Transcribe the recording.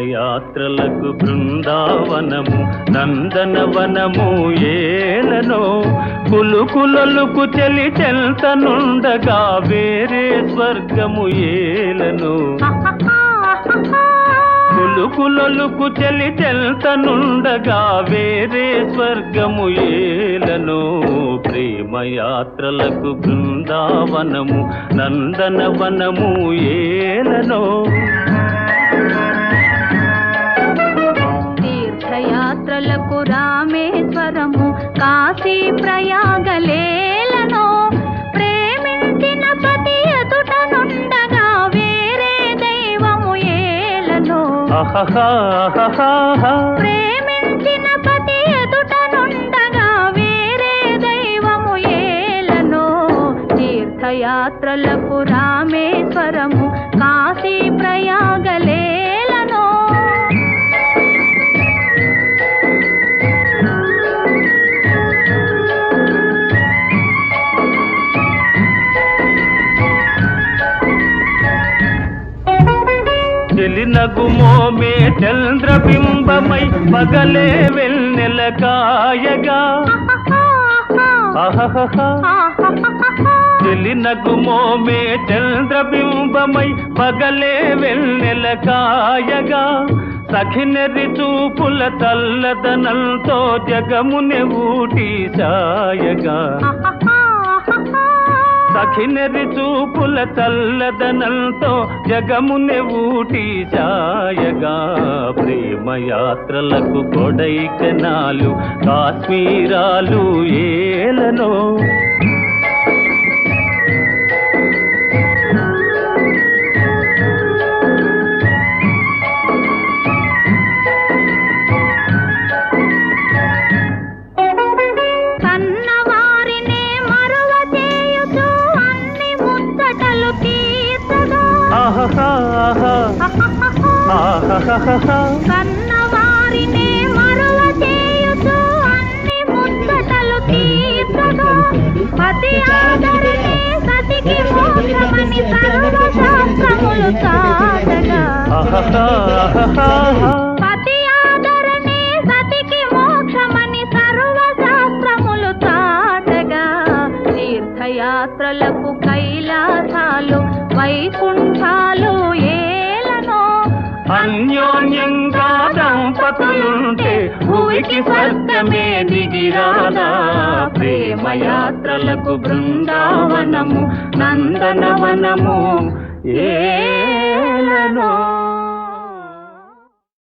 ప్రేమయాత్రలకు బృందావనము నందనవనము ఏలనో కులుకులొలుకు చెలి చెల్తనుండగా వేరే స్వర్గము ఏలనో కులుకులొలుకు చెలి చెల్తనుండగా వేరే స్వర్గము ఏలనో ప్రేమయాత్రలకు బృందావనము నందనవనము ఏలనో తీర్థయాత్రలకు రామేశ్వరము కాశీ ప్రయాగలేలనో ప్రేమించిన పతి ఎదుటనుండగా వేరే దైవము ఏలనో ప్రేమించిన పతి ఎదుటనుండగా వేరే దైవము ఏలనో తీర్థయాత్రలకు రామేశ్వరము కాశీ ప్రయాగలేలనో చెలినగుమోమే చంద్రబింబమై పగలే వెన్నెల కాయగా చెలినగుమోమే చంద్రబింబమై పగలే వెన్నెల కాయగా సఖినెర్రి చూపుల తల్లదనంతో జగముని ఊటి సాయగా సఖినెర్రి చూపుల చల్లదనంతో జగముని ఊటి సాయగా ప్రేమయాత్రలకు కొడైకెనాలు కాశ్మీరాలు ఏలనో కన్నవారినే మరువ చేయుచు అన్ని ముచ్చటలు తీర్చగా పతి ఆదరణే సతికి మోక్షమని సర్వశాస్త్రములు చాటగా పతి ఆదరణే సతికి మోక్షమని సర్వశాస్త్రములు చాటగా తీర్థయాత్రలకు కైలాసాలు వైకుంఠాలు అన్యోన్యంగా దంపతులుంటే భూమికి స్వర్గమే దిగిరాదా ప్రేమయాత్రలకు బృందావనము నందనవనము ఏలనో